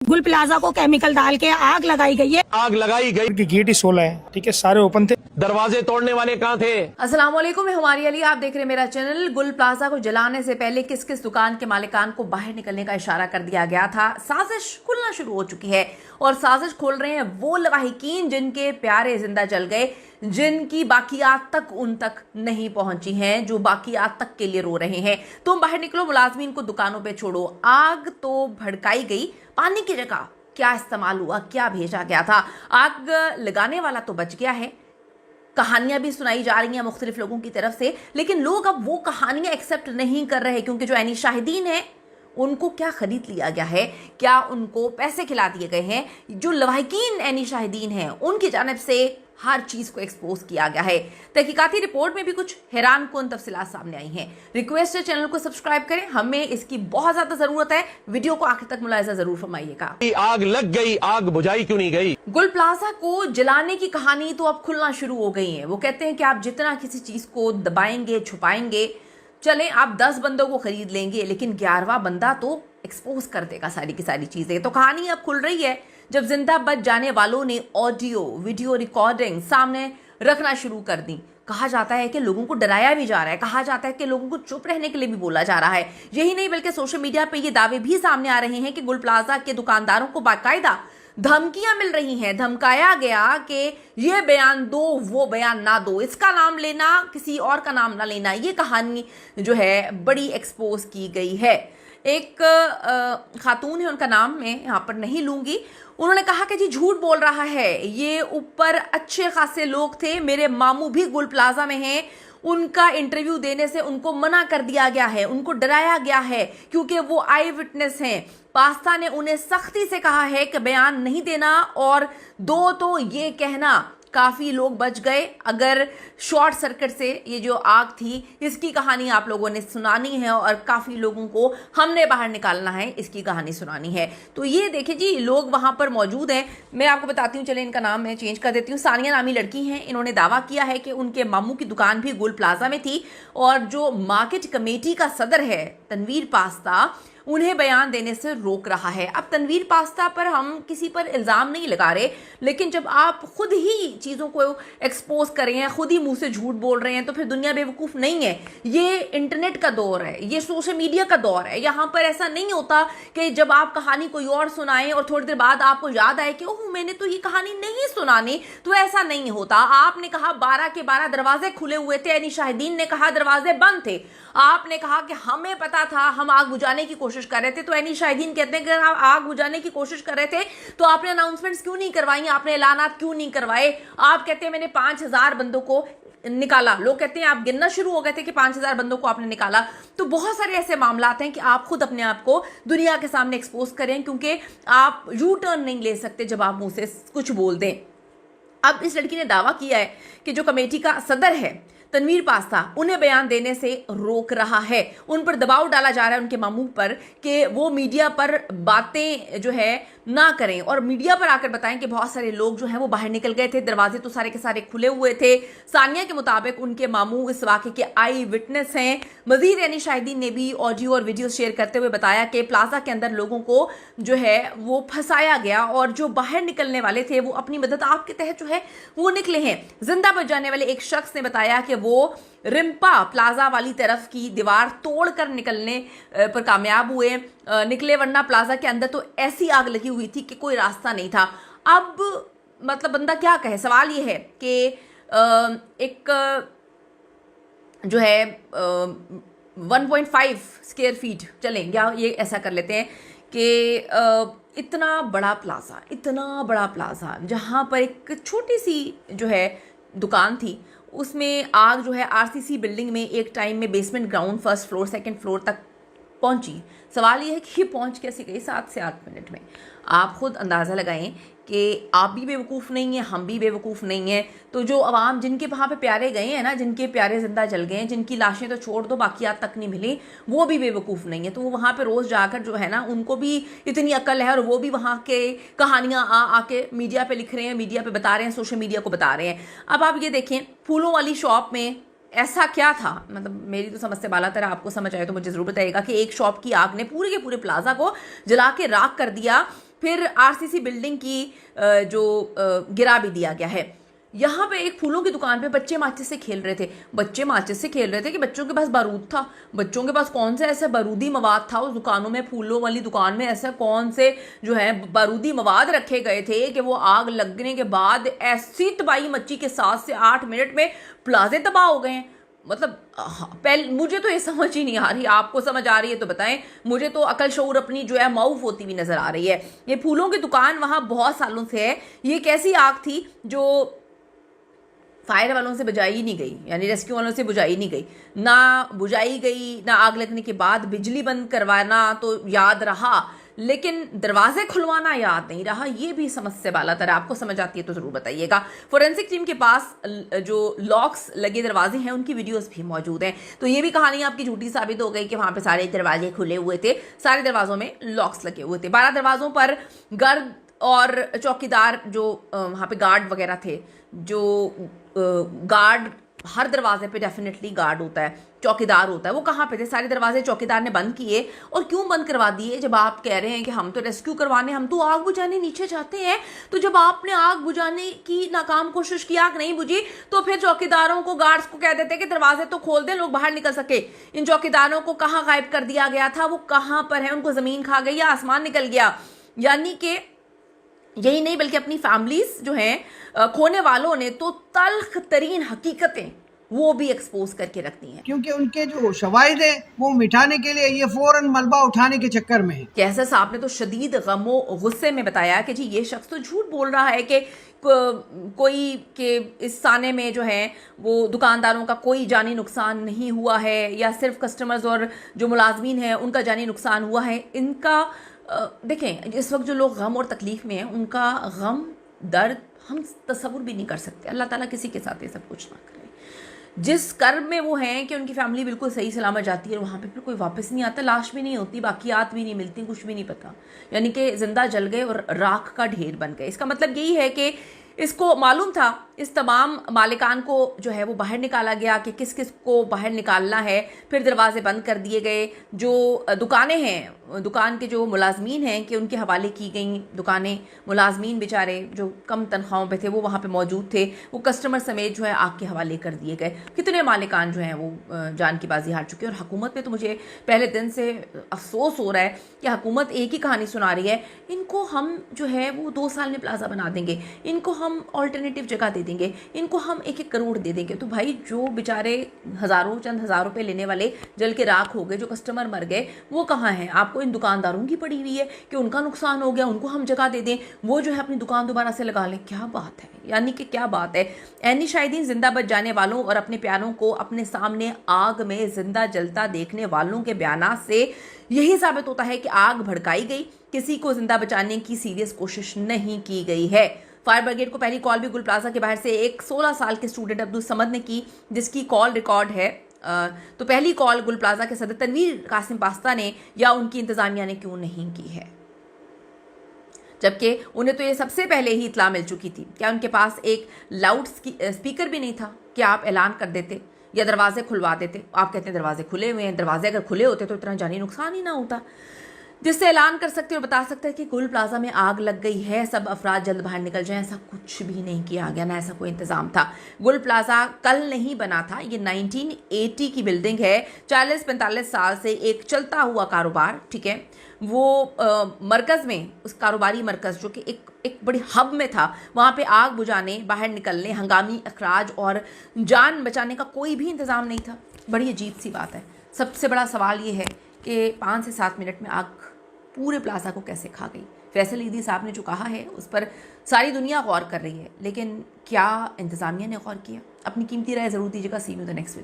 गुल प्लाजा को केमिकल डाल के आग लगाई गई है। आग लगाई गई की गेट ही 16 है, ठीक है, सारे ओपन थे। दरवाजे तोड़ने वाले कहाँ थे? अस्सलाम वालेकुम, मैं हुमारी अली, आप देख रहे हैं मेरा चैनल। गुल प्लाजा को जलाने से पहले किस किस दुकान के मालिकान को बाहर निकलने का इशारा कर दिया गया था। साजिश खुलना शुरू हो चुकी है और साजिश खोल रहे हैं वो लवाहिकीन जिनके प्यारे जिंदा जल गए, जिनकी बाकियात तक उन तक नहीं पहुंची हैं, जो बाकियात तक के लिए रो रहे हैं। तुम बाहर निकलो, मुलाजमीन को दुकानों पे छोड़ो। आग तो भड़काई गई, पानी की जगह क्या इस्तेमाल हुआ, क्या भेजा गया था? आग लगाने वाला तो बच गया है। कहानियां भी सुनाई जा रही हैं मुख्तलिफ लोगों की तरफ से, लेकिन लोग अब वो कहानियां एक्सेप्ट नहीं कर रहे, क्योंकि जो ऐनी शाहिदीन है उनको क्या खरीद लिया गया है, क्या उनको पैसे खिला दिए गए हैं? जो लवाहिकीन ऐनी शाहिदीन हैं उनकी जानिब से हर चीज को एक्सपोज किया गया है। तहकीकाती रिपोर्ट में भी कुछ हैरान कुन तफसीलात सामने आई हैं। रिक्वेस्ट है चैनल को सब्सक्राइब करें, हमें इसकी बहुत ज्यादा जरूरत है। वीडियो को आखिर तक मुलाहिजा जरूर फरमाइएगा। आग लग गई, आग बुझाई क्यों नहीं गई? गुल प्लाजा को जलाने की कहानी तो अब खुलना शुरू हो गई है। वो कहते हैं कि आप जितना किसी चीज को दबाएंगे, छुपाएंगे, चलें आप 10 बंदों को खरीद लेंगे, लेकिन 11वां बंदा तो एक्सपोज कर देगा सारी की सारी चीजें। तो कहानी अब खुल रही है जब जिंदा बच जाने वालों ने ऑडियो वीडियो रिकॉर्डिंग सामने रखना शुरू कर दी। कहा जाता है कि लोगों को डराया भी जा रहा है, कहा जाता है कि लोगों को चुप रहने के लिए भी बोला जा रहा है। यही नहीं बल्कि सोशल मीडिया पे ये दावे भी सामने आ रहे हैं कि गुल प्लाजा के दुकानदारों को बाकायदा धमकियां मिल रही हैं, धमकाया गया कि ये बयान दो, वो बयान ना दो, इसका नाम लेना, किसी और का नाम ना लेना। ये कहानी जो है बड़ी एक्सपोज की गई है। एक खातून है, उनका नाम मैं यहाँ पर नहीं लूंगी, उन्होंने कहा कि जी झूठ बोल रहा है, ये ऊपर अच्छे खासे लोग थे, मेरे मामू भी गुल प्लाजा में हैं, उनका इंटरव्यू देने से उनको मना कर दिया गया है, उनको डराया गया है क्योंकि वो आई विटनेस हैं। पास्ता ने उन्हें सख्ती से कहा है कि बयान नहीं देना, और दो तो ये कहना काफ़ी लोग बच गए। अगर शॉर्ट सर्किट से ये जो आग थी, इसकी कहानी आप लोगों ने सुनानी है और काफ़ी लोगों को हमने बाहर निकालना है, इसकी कहानी सुनानी है। तो ये देखिए जी, लोग वहाँ पर मौजूद हैं। मैं आपको बताती हूँ, चले इनका नाम मैं चेंज कर देती हूँ। सानिया नामी लड़की हैं, इन्होंने दावा किया है कि उनके मामू की दुकान भी गुल प्लाजा में थी, और जो मार्केट कमेटी का सदर है तनवीर पास्ता, उन्हें बयान देने से रोक रहा है। अब तनवीर पास्ता पर हम किसी पर इल्ज़ाम नहीं लगा रहे, लेकिन जब आप खुद ही चीज़ों को एक्सपोज कर रहे हैं, खुद ही मुंह से झूठ बोल रहे हैं, तो फिर दुनिया बेवकूफ़ नहीं है। ये इंटरनेट का दौर है, ये सोशल मीडिया का दौर है। यहाँ पर ऐसा नहीं होता कि जब आप कहानी कोई और सुनाएं और थोड़ी देर बाद आपको याद आए कि ओह मैंने तो ये कहानी नहीं सुनानी, तो ऐसा नहीं होता। आपने कहा 12 के 12 दरवाजे खुले हुए थे, ऐनी शाहिदीन ने कहा दरवाजे बंद थे। आपने कहा कि हमें पता था, हम आग बुझाने की कोशिश कर रहे थे, तो ऐनी शाहिदीन कहते हैं कि आप आग बुझाने की कोशिश कर रहे थे तो आपने अनाउंसमेंट्स क्यों नहीं करवाई, आपने ऐलानात क्यों नहीं करवाए? आप कहते हैं मैंने 5000 बंदों को निकाला, लोग कहते हैं आप गिनना शुरू हो गए थे कि 5000 बंदों को आपने निकाला। तो बहुत सारे ऐसे मामलात हैं कि आप खुद अपने आप को दुनिया के सामने एक्सपोज करें, क्योंकि आप यू टर्न नहीं ले सकते जब आप मुंह से कुछ बोल दें। अब इस लड़की ने दावा किया है कि जो कमेटी का सदर है तनवीर पास्ता, उन्हें बयान देने से रोक रहा है। उन पर दबाव डाला जा रहा है, उनके मामू पर, कि वो मीडिया पर बातें जो है ना करें और मीडिया पर आकर बताएं कि बहुत सारे लोग जो हैं वो बाहर निकल गए थे, दरवाजे तो सारे के सारे खुले हुए थे। सानिया के मुताबिक उनके मामू इस वाक़े के आई विटनेस हैं। मजीद ऐनी शाहिदीन ने भी ऑडियो और वीडियो शेयर करते हुए बताया कि प्लाजा के अंदर लोगों को जो है वो फंसाया गया, और जो बाहर निकलने वाले थे वो अपनी मदद आपके तहत जो है वो निकले हैं। जिंदा बच जाने वाले एक शख्स ने बताया कि वो रिम्पा प्लाजा वाली तरफ की दीवार तोड़कर निकलने पर कामयाब हुए, निकले, वरना प्लाजा के अंदर तो ऐसी आग लगी हुई थी कि कोई रास्ता नहीं था। अब मतलब बंदा क्या कहे? सवाल ये है कि एक जो है 1.5 स्क्वायर फीट, चलें या ये ऐसा कर लेते हैं कि इतना बड़ा प्लाजा जहाँ पर एक छोटी सी जो है दुकान थी, उसमें आग जो है आरसीसी बिल्डिंग में एक टाइम में basement, ground, first floor, second floor तक पहुंची। सवाल ये है कि ये पहुंच कैसे गई 7 से 8 मिनट में? आप खुद अंदाज़ा लगाएं कि आप भी बेवकूफ़ नहीं हैं, हम भी बेवकूफ़ नहीं हैं। तो जो अवाम जिनके वहाँ पे प्यारे गए हैं ना, जिनके प्यारे जिंदा जल गए हैं, जिनकी लाशें तो छोड़ दो बाकियात तक नहीं मिली, वो भी बेवकूफ़ नहीं है। तो वो वहाँ पे रोज़ जाकर जो है ना, उनको भी इतनी अक्ल है, और वो भी वहाँ के कहानियाँ आके मीडिया पे लिख रहे हैं, मीडिया पे बता रहे हैं, सोशल मीडिया को बता रहे हैं। अब आप ये देखें, फूलों वाली शॉप में ऐसा क्या था, मतलब मेरी तो समझ से बाला तरह, आपको समझ आए तो मुझे ज़रूर बताइएगा कि एक शॉप की आग ने पूरे के पूरे प्लाजा को जला के राख कर दिया। फिर आरसीसी बिल्डिंग की जो गिरा भी दिया गया है। यहाँ पे एक फूलों की दुकान पे बच्चे माचिस से खेल रहे थे। बच्चे माचिस से खेल रहे थे कि बच्चों के पास बारूद था। बच्चों के पास कौन सा ऐसा बारूदी मवाद था उस दुकानों में, फूलों वाली दुकान में ऐसा कौन से जो है बारूदी मवाद रखे गए थे कि वो आग लगने के बाद ऐसी तबाही मच्ची के 7 से 8 मिनट में प्लाजे तबाह हो गए हैं। मतलब पहले मुझे तो ये समझ ही नहीं आ रही, आपको समझ आ रही है तो बताएं। मुझे तो अकल शऊर अपनी जो है माऊफ होती हुई नजर आ रही है। ये फूलों की दुकान वहां बहुत सालों से है। ये कैसी आग थी जो फायर वालों से बुझाई नहीं गई, यानी रेस्क्यू वालों से बुझाई नहीं गई, ना बुझाई गई, ना आग लगने के बाद बिजली बंद करवाना तो याद रहा, लेकिन दरवाजे खुलवाना याद नहीं रहा। ये भी समस्या वाला तरह, आपको समझ आती है तो जरूर बताइएगा। फोरेंसिक टीम के पास जो लॉक्स लगे दरवाजे हैं उनकी वीडियोस भी मौजूद हैं। तो ये भी कहानी आपकी झूठी साबित हो गई कि वहां पे सारे दरवाजे खुले हुए थे, सारे दरवाजों में लॉक्स लगे हुए थे। 12 दरवाजों पर गर्द और चौकीदार जो वहां पे गार्ड वगैरह थे, जो गार्ड हर दरवाजे पे डेफिनेटली गार्ड होता है, चौकीदार होता है, वो कहाँ पे थे? सारे दरवाजे चौकीदार ने बंद किए। और क्यों बंद करवा दिए? जब आप कह रहे हैं कि हम तो रेस्क्यू करवाने, हम तो आग बुझाने नीचे जाते हैं, तो जब आपने आग बुझाने की नाकाम कोशिश की, आग नहीं बुझी, तो फिर चौकीदारों को, गार्ड्स को कह देते कि दरवाजे तो खोल दें, लोग बाहर निकल सके। इन चौकीदारों को कहाँ गायब कर दिया गया था? वो कहाँ पर है? उनको जमीन खा गई या आसमान निकल गया? यानी कि यही नहीं बल्कि अपनी फैमिलीज जो हैं खोने वालों ने तो तल्ख तरीन हकीकतें वो भी एक्सपोज करके रखती हैं, क्योंकि उनके जो शवाहिद है वो मिटाने के लिए ये फौरन मलबा उठाने के चक्कर में है। कैसर साहब ने तो शदीद गमो गुस्से में बताया कि जी ये शख्स तो झूठ बोल रहा है कि कोई के इस साने में जो है वो दुकानदारों का कोई जानी नुकसान नहीं हुआ है, या सिर्फ कस्टमर्स और जो मुलाजमीन हैं उनका जानी नुकसान हुआ है। इनका देखें, इस वक्त जो लोग गम और तकलीफ में हैं उनका गम दर्द हम तस्वुर भी नहीं कर सकते। अल्लाह ताला किसी के साथ ये सब कुछ ना करे। जिस कर्म में वो हैं कि उनकी फैमिली बिल्कुल सही सलामत जाती है, वहाँ पे फिर कोई वापस नहीं आता, लाश भी नहीं होती, बाकियात भी नहीं मिलती, कुछ भी नहीं पता, यानी कि जिंदा जल गए और राख का ढेर बन गए। इसका मतलब यही है कि इसको मालूम था, इस तमाम मालिकान को जो है वो बाहर निकाला गया कि किस किस को बाहर निकालना है। फिर दरवाजे बंद कर दिए गए। जो दुकानें हैं, दुकान के जो मुलाजमीन हैं कि उनके हवाले की गई दुकानें। मुलाजमीन बेचारे जो कम तनख्वाहों पे थे वो वहाँ पे मौजूद थे, वो कस्टमर समेत जो है आग के हवाले कर दिए गए। कितने मालिकान जो हैं वो जान की बाजी हार चुके हैं। और हुकूमत में तो मुझे पहले दिन से अफसोस हो रहा है कि हुकूमत एक ही कहानी सुना रही है, इनको हम जो है वो 2 साल में प्लाजा बना देंगे, इनको हम ऑल्टरनेटिव जगह दे देंगे, इनको हम 1-1 करोड़ दे देंगे। तो भाई जो बेचारे चंद हज़ार रुपए लेने वाले जल के राख हो गए, जो कस्टमर मर गए, वो कहाँ हैं? आपको इन दुकानदारों की पड़ी हुई है कि उनका नुकसान हो गया, उनको हम जगह दे दें, वो जो है अपनी दुकान दोबारा से लगा लें। क्या बात है, यानी कि क्या बात है। ऐनी शाहिदीन जिंदाबाद जाने वालों और अपने प्यारों को अपने सामने आग में जिंदा जलता देखने वालों के बयानात से यही साबित होता है कि आग भड़काई गई, किसी को जिंदा बचाने की सीरियस कोशिश नहीं की गई है। फायर ब्रिगेड को पहली कॉल भी गुल प्लाजा के बाहर से एक 16 साल के स्टूडेंट अब्दुल समद ने की, जिसकी कॉल रिकॉर्ड है। तो पहली कॉल गुल प्लाजा के सदर तनवीर कासिम पास्ता ने या उनकी इंतजामिया ने क्यों नहीं की है, जबकि उन्हें तो ये सबसे पहले ही इतला मिल चुकी थी। क्या उनके पास एक लाउड स्पीकर भी नहीं था कि आप ऐलान कर देते या दरवाजे खुलवा देते? आप कहते हैं दरवाजे खुले हुए हैं, दरवाजे अगर खुले होते तो इतना जानी नुकसान ही ना होता, जिससे ऐलान कर सकते और बता सकते हैं कि गुल प्लाजा में आग लग गई है, सब अफराद जल्द बाहर निकल जाएं। ऐसा कुछ भी नहीं किया गया, ना ऐसा कोई इंतजाम था। गुल प्लाजा कल नहीं बना था, ये 1980 की बिल्डिंग है। 40-45 साल से एक चलता हुआ कारोबार, ठीक है, वो मरकज़ में, उस कारोबारी मरकज़ जो कि एक बड़ी हब में था, वहाँ पे आग बुझाने, बाहर निकलने, हंगामी अखराज और जान बचाने का कोई भी इंतज़ाम नहीं था। बड़ी अजीब सी बात है। सबसे बड़ा सवाल ये है कि 5 से 7 मिनट में आग पूरे प्लाजा को कैसे खा गई। फैसल ईदी साहब ने जो कहा है उस पर सारी दुनिया गौर कर रही है, लेकिन क्या इंतज़ामिया ने गौर किया? अपनी कीमती राय ज़रूर दीजिएगा। See you in the next video.